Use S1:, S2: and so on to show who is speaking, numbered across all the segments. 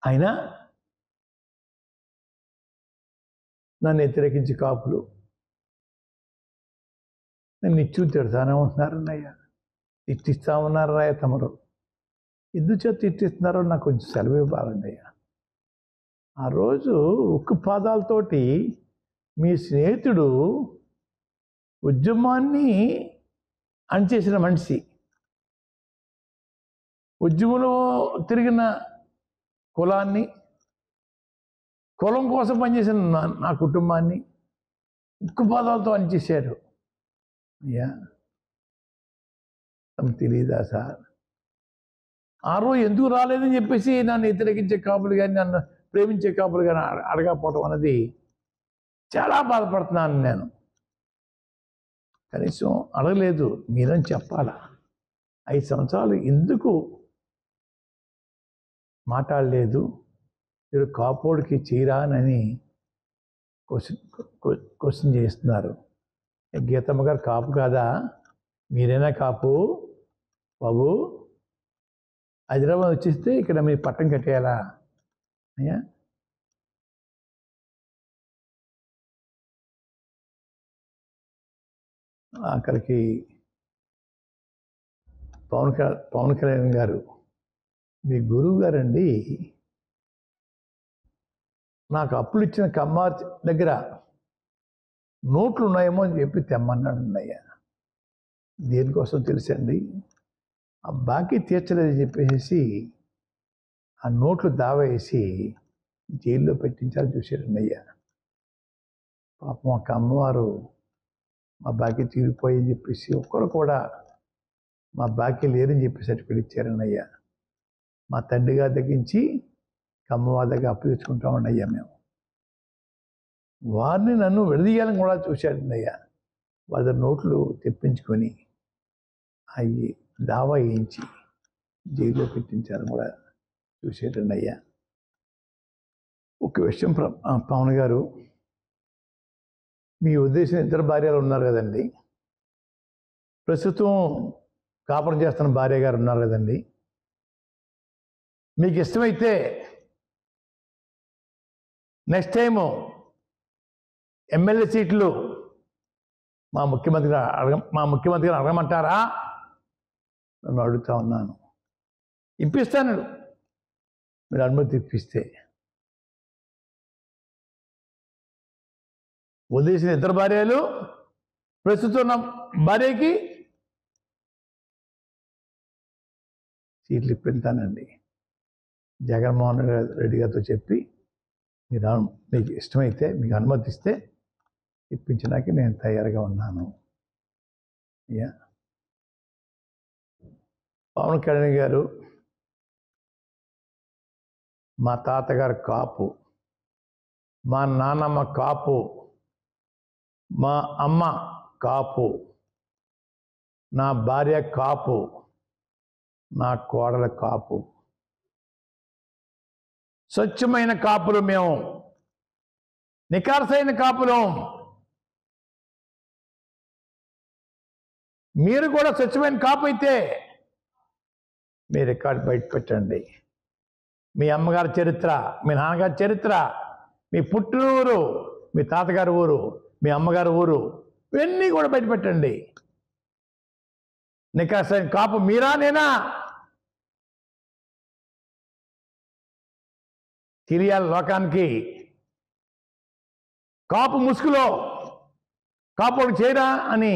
S1: అయినా నన్ను వ్యతిరేకించి కాపులు నన్ను నిత్యం తిడతానే ఉంటున్నారన్నయ్య, తిట్టిస్తా ఉన్నారయ్య తమరు. ఎందుచేత తిట్టిస్తున్నారో నాకు కొంచెం సెలవు ఇవ్వాలండి అయ్యా. ఆ రోజు ఉక్కు పాదాలతోటి మీ స్నేహితుడు ఉద్యమాన్ని అణిచేసిన మనిషి, ఉద్యమంలో తిరిగిన కులాన్ని, కులం కోసం పనిచేసిన నా కుటుంబాన్ని ఉక్కు పాదాలతో అణిచేశారు అయ్యా. తమకు తెలియదా సార్? ఆ రోజు ఎందుకు రాలేదని చెప్పేసి నన్ను వ్యతిరేకించే కాపులు కానీ నన్ను ప్రేమించే కాపులు కానీ అడగకపోవటం అనేది చాలా బాధపడుతున్నాను నేను. కనీసం అడగలేదు, మీరని చెప్పాలా? 5 సంవత్సరాలు ఎందుకు మాట్లాడలేదు, మీరు కాపోడికి చేయరానని క్వశ్చన్ చేస్తున్నారు. గీతమ్మ గారు కాపు కాదా? మీరైనా కాపు బాబు? హైదరాబాద్ వచ్చేస్తే ఇక్కడ మీ పట్టం కట్టేయాలా అయ్యా? అక్కడికి పవన్ కళ్యాణ్ గారు, మీ గురువు గారండి నాకు అప్పులు ఇచ్చిన కమ్మార్ దగ్గర నోట్లు ఉన్నాయేమో అని చెప్పి తెమ్మన్నాడు అన్నయ్య. దేనికోసం తెలుసండి? ఆ బాకీ తీర్చలేదని చెప్పేసి ఆ నోట్లు దావా వేసి జైల్లో పెట్టించాలని చూశాడు అన్నయ్య. పాపం ఒక అమ్మవారు మా బాకీ తీరిపోయని చెప్పేసి ఒక్కరు కూడా మా బాకీ లేరని చెప్పి సర్టిఫికేట్ ఇచ్చారన్నయ్య. మా తండ్రి గారి తగ్గించి అమ్మవారి దగ్గర అప్పు తెచ్చుకుంటామన్నయ్యా మేము. వారిని నన్ను విడదీయాలని కూడా చూశాడన్నయ్య. వాళ్ళ నోట్లు తెప్పించుకొని అవి దావా వేయించి జైల్లో పెట్టించాలని కూడా చూసేటన్నయ్యా. ఒక విషయం పవన్ గారు, మీ ఉద్దేశం 2 భార్యలు ఉన్నారు కదండి, ప్రస్తుతం కాపురం చేస్తున్న భార్య గారు ఉన్నారు కదండి, మీకు ఇష్టమైతే నెక్స్ట్ టైము ఎమ్మెల్యే సీట్లు మా ముఖ్యమంత్రి గారు అడగమంటారా? నన్ను అడుగుతా ఉన్నాను. ఇప్పిస్తాను, మీరు అనుమతి ఇప్పిస్తే. వదిలేసిన 2 భార్యలు ప్రస్తుతం ఉన్న భార్యకి సీట్లు ఇప్పిస్తానండి. జగన్మోహన్ రెడ్డి గారితో చెప్పి మీకు ఇష్టమైతే, మీకు అనుమతిస్తే ఇప్పించడానికి నేను తయారుగా ఉన్నాను అయ్యా. పవన్ కళ్యాణ్ గారు, మా తాతగారు కాపు, మా నాన్నమ్మ కాపు, మా అమ్మ కాపు, నా భార్య కాపు, నా కోడల కాపు. స్వచ్ఛమైన కాపులు మేము, నికార్సైన కాపులు. మీరు కూడా స్వచ్ఛమైన కాపు అయితే మీ రికార్డు బయట పెట్టండి. మీ అమ్మగారి చరిత్ర, మీ నాన్నగారి చరిత్ర, మీ పుట్టినూరు, మీ తాతగారి ఊరు, మీ అమ్మగారి ఊరు, ఇవన్నీ కూడా బయట పెట్టండి. నికార్సైన కాపు మీరా నేనా తెలియాలి లోకానికి. కాపు ముసుగులో కాపోడు చేయరా అని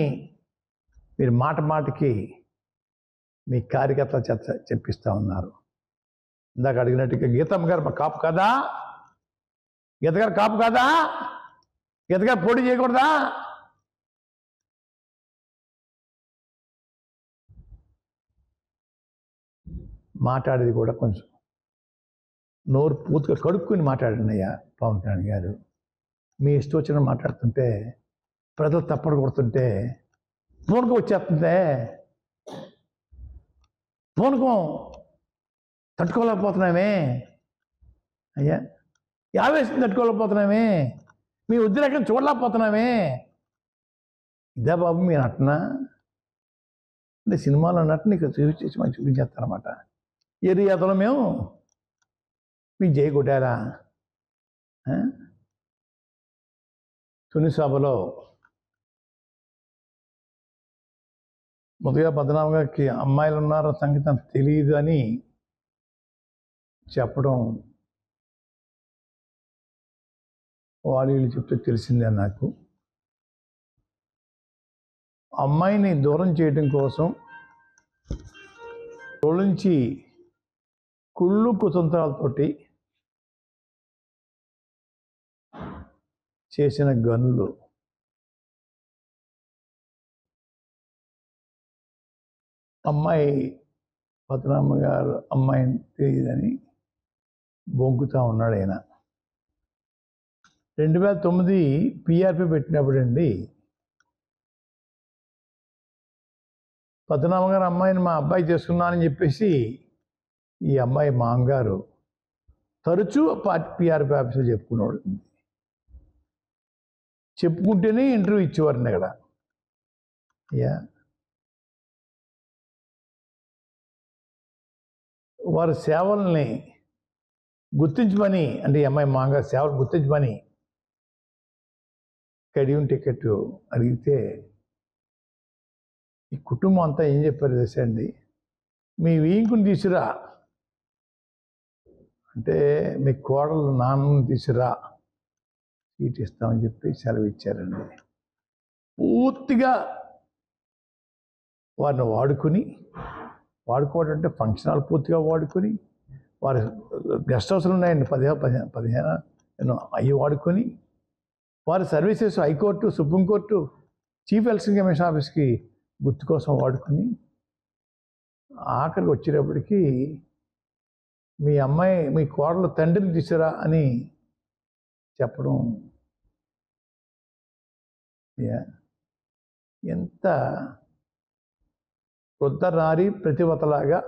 S1: మీరు మాటికి మీ కార్యకర్తల చేత చెప్పిస్తూ ఉన్నారు. ఇందాక అడిగినట్టుగా గీతమ్మ గారు మా కాపు కదా? గీత గారు కాపు కదా? గీత గారు పోటీ చేయకూడదా? మాట్లాడేది కూడా కొంచెం నోరు పూర్తిగా కడుక్కుని మాట్లాడినయ్యా పవన్ కళ్యాణ్ గారు. మీ ఇష్టం వచ్చిన మాట్లాడుతుంటే, ప్రజలు తప్పడు కొడుతుంటే పూనకం వచ్చేస్తుంటే, పూనకం తట్టుకోలేకపోతున్నామే అయ్యా. ఆవేశం తట్టుకోలేకపోతున్నామే, మీ ఉద్రేకం చూడలేకపోతున్నామే. ఇదే బాబు మీ నటన అంటే? సినిమాలో నటన నీకు చూపించేసి మనం చూపించేస్తారన్నమాట. ఏరియాలో మేము మీకు జై కొట్టారా? తుని సభలో ముందుగా పద్మనాభం గారికి అమ్మాయిలు ఉన్నారో సంగతి అంత తెలియదు అని చెప్పడం వాళ్ళు చెప్తే తెలిసిందే నాకు. అమ్మాయిని దూరం చేయడం కోసం నుంచి కుళ్ళు కుతంత్రాలతోటి చేసిన గనులు. అమ్మాయి పద్మనాభ గారు అమ్మాయిని తెలియదని బొంకుతూ ఉన్నాడు ఆయన. 2009 పిఆర్పి పెట్టినప్పుడు అండి, పద్మనాభ గారు అమ్మాయిని మా అబ్బాయి చేసుకున్నానని చెప్పేసి ఈ అమ్మాయి మామగారు తరచూ పిఆర్పి ఆఫీసులో చెప్పుకున్నాడు. చెప్పుకుంటేనే ఇంటర్వ్యూ ఇచ్చేవారండి అక్కడ. వారి సేవల్ని గుర్తించమని, అంటే ఈ అమ్మాయి మామగారు సేవలు గుర్తించమని కడియం టికెట్ అడిగితే ఈ కుటుంబం అంతా ఏం చెప్పారు తెలుసా అండి? మీ వీంకుని తీసురా, అంటే మీ కోడలు నాన్నని తీసురా, సీట్ ఇస్తామని చెప్పి సెలవు ఇచ్చారండి. పూర్తిగా వారిని వాడుకోవడం అంటే ఫంక్షన్ హాల్ పూర్తిగా వాడుకొని, వారి గెస్ట్ హౌస్లు ఉన్నాయండి 15 ఎన్నో అవి వాడుకొని, వారి services high court, supreme court, chief election commission ఆఫీస్కి గుర్తు కోసం వాడుకొని, ఆఖరికి వచ్చేటప్పటికి మీ కోడలు తండ్రిని తీసురా అని చెప్పడం ఎంత వృద్ధనారి ప్రతివతలాగా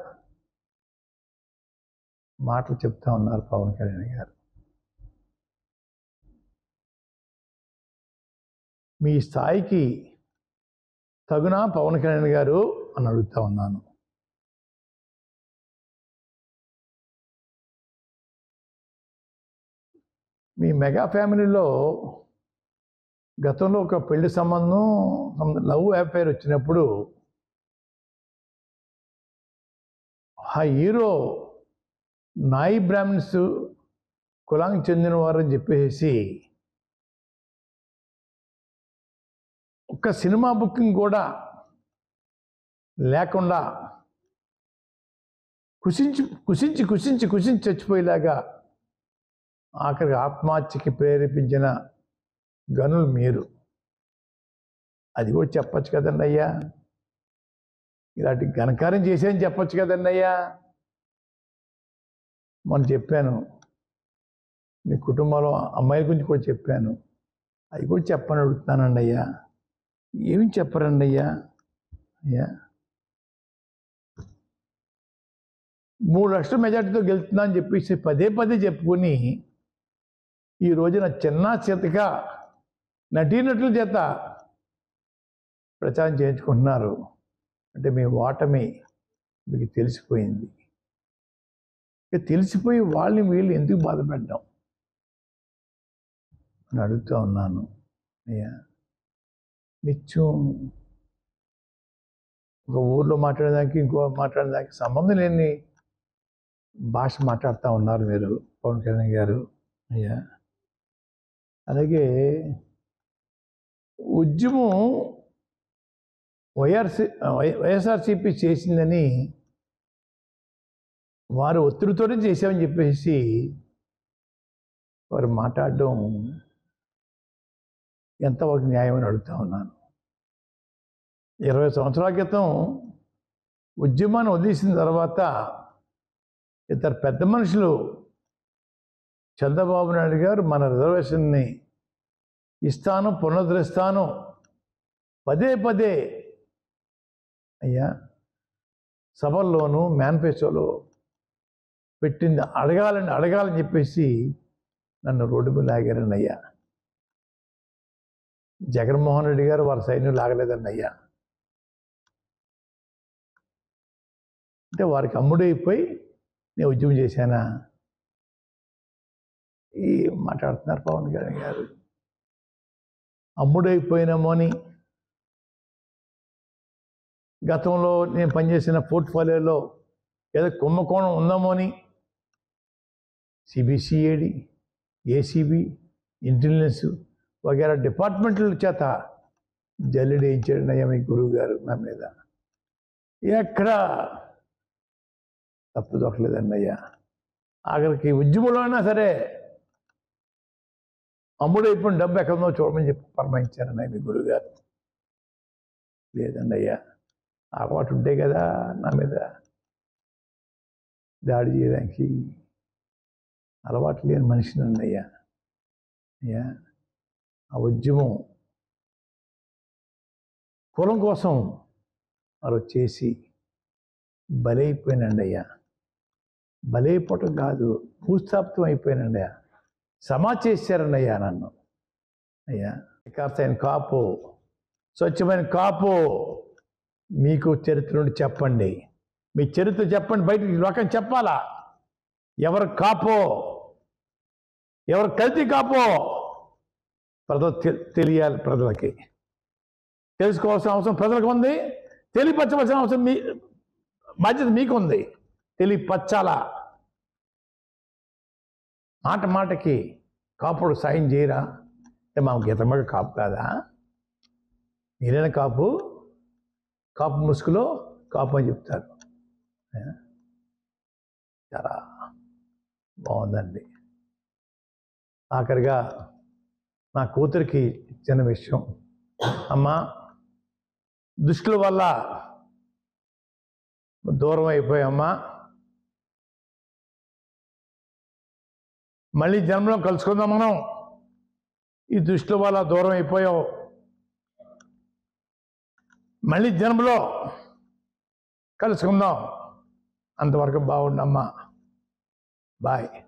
S1: మాటలు చెప్తా ఉన్నారు పవన్ కళ్యాణ్ గారు. మీ స్థాయికి తగునా పవన్ కళ్యాణ్ గారు అని అడుగుతా ఉన్నాను. మీ మెగా ఫ్యామిలీలో గతంలో ఒక పెళ్లి సంబంధం, లవ్ అఫైర్ వచ్చినప్పుడు ఆ హీరో నాయి బ్రాహ్మణ్స్ కులానికి చెందిన వారని చెప్పేసి ఒక్క సినిమా బుకింగ్ కూడా లేకుండా కుసించి చచ్చిపోయేలాగా ఆఖరికి ఆత్మహత్యకి ప్రేరేపించిన గనులు మీరు. అది కూడా చెప్పచ్చు కదండి అయ్యా. ఇలాంటి ఘనకార్యం చేసేదని చెప్పచ్చు కదండి అయ్యా. మొన్న చెప్పాను, మీ కుటుంబంలో అమ్మాయిల గురించి కూడా చెప్పాను. అది కూడా చెప్పని అడుగుతున్నానండి అయ్యా. ఏమి చెప్పరండి అయ్యా. 3 లక్షల మెజార్టీతో గెలుతున్నా అని చెప్పేసి పదే చెప్పుకొని ఈ రోజున చిన్న చేతగా నటీనటుల చేత ప్రచారం చేయించుకుంటున్నారు. అంటే మీ ఓటమి మీకు తెలిసిపోయింది. ఇక తెలిసిపోయి వాళ్ళని వీళ్ళు ఎందుకు బాధపెట్టాం అని అడుగుతూ ఉన్నాను అయ్యా. నిత్యం ఒక ఊర్లో మాట్లాడేదానికి ఇంకో మాట్లాడేదానికి సంబంధం లేని భాష మాట్లాడుతూ ఉన్నారు మీరు పవన్ కళ్యాణ్ గారు అయ్యా. అలాగే ఉద్యమం వైఎస్ఆర్సీపీ చేసిందని వారు ఒత్తిడితోనే చేశామని చెప్పేసి వారు మాట్లాడడం ఎంతవరకు న్యాయమని అడుగుతా ఉన్నాను. 20 సంవత్సరాల క్రితం ఉద్యమాన్ని వదిలేసిన తర్వాత ఇద్దరు పెద్ద మనుషులు చంద్రబాబు నాయుడు గారు మన రిజర్వేషన్ని ఇస్తాను, పునరుద్ధరిస్తాను పదే అయ్యా సభల్లోనూ మేనిఫెస్టోలో పెట్టింది అడగాలని చెప్పేసి నన్ను రోడ్డు మీద లాగారండి అయ్యా. జగన్మోహన్ రెడ్డి గారు వారి సైన్యం లాగలేదండి అయ్యా. అంటే వారికి అమ్ముడైపోయి నేను ఉద్యమం చేశానా? ఈ మాట్లాడుతున్నారు పవన్ కళ్యాణ్ గారు. అమ్ముడైపోయినామో అని గతంలో నేను పనిచేసిన పోర్ట్ఫోలియోలో ఏదో కుంభకోణం ఉందామో అని సిబిసిఐడి, ఏసీబీ, ఇంటెలిజెన్స్ వగేరా డిపార్ట్మెంట్ల చేత జల్లెడేయించాడయ్యా మీ గురువు గారు నా మీద. ఎక్కడ తప్పు దొరకలేదండి అయ్యా. ఆఖరికి ఉద్యమంలో అయినా సరే అమ్ముడైపోయిన డబ్బు ఎక్కడుందో చూడమని చెప్పి పరమాయించారన్నయ్య మీ గురువు గారు. లేదండి అయ్యా, అలవాటు ఉంటే కదా నా మీద దాడి చేయడానికి. అలవాటు లేని మనిషినండి అయ్యా. అయ్యా, ఆ ఉద్యమం కులం కోసం వారు చేసి బలైపోయినండి అయ్యా. బలైపోవటం కాదు, భూస్థాపితం అయిపోయినండి అయ్యా. చేశారండి అయ్యా నన్ను. అయ్యా, అయిన కాపు, స్వచ్ఛమైన కాపు మీకు చరిత్ర నుండి చెప్పండి. మీ చరిత్ర చెప్పండి, బయటికి లోకం చెప్పాలా. ఎవరు కాపో, ఎవరు కల్తీ కాపో ప్రజలు తెలియాలి. ప్రజలకి తెలుసుకోవాల్సిన అవసరం ప్రజలకు ఉంది. తెలియపరచవలసిన అవసరం బాధ్యత మీకుంది. తెలియపరచాలా. మాటకి కాపుడు సాయం చేయరా? మా గీతమ్మగా కాపు కాదా? మీరైనా కాపు ముసుగులో కాపు అని చెప్తారు. చాలా బాగుందండి. ఆఖరిగా నా కూతురికి చిన్న విషయం. అమ్మా, దుష్టుల వల్ల దూరం అయిపోయామ్మా. మళ్ళీ జన్మలో కలుసుకుందాం మనం. ఈ దుష్టుల వల్ల దూరం అయిపోయావు. మళ్ళీ జన్మలో కలుసుకుందాం. అంతవరకు బాగుండమ్మా. బాయ్.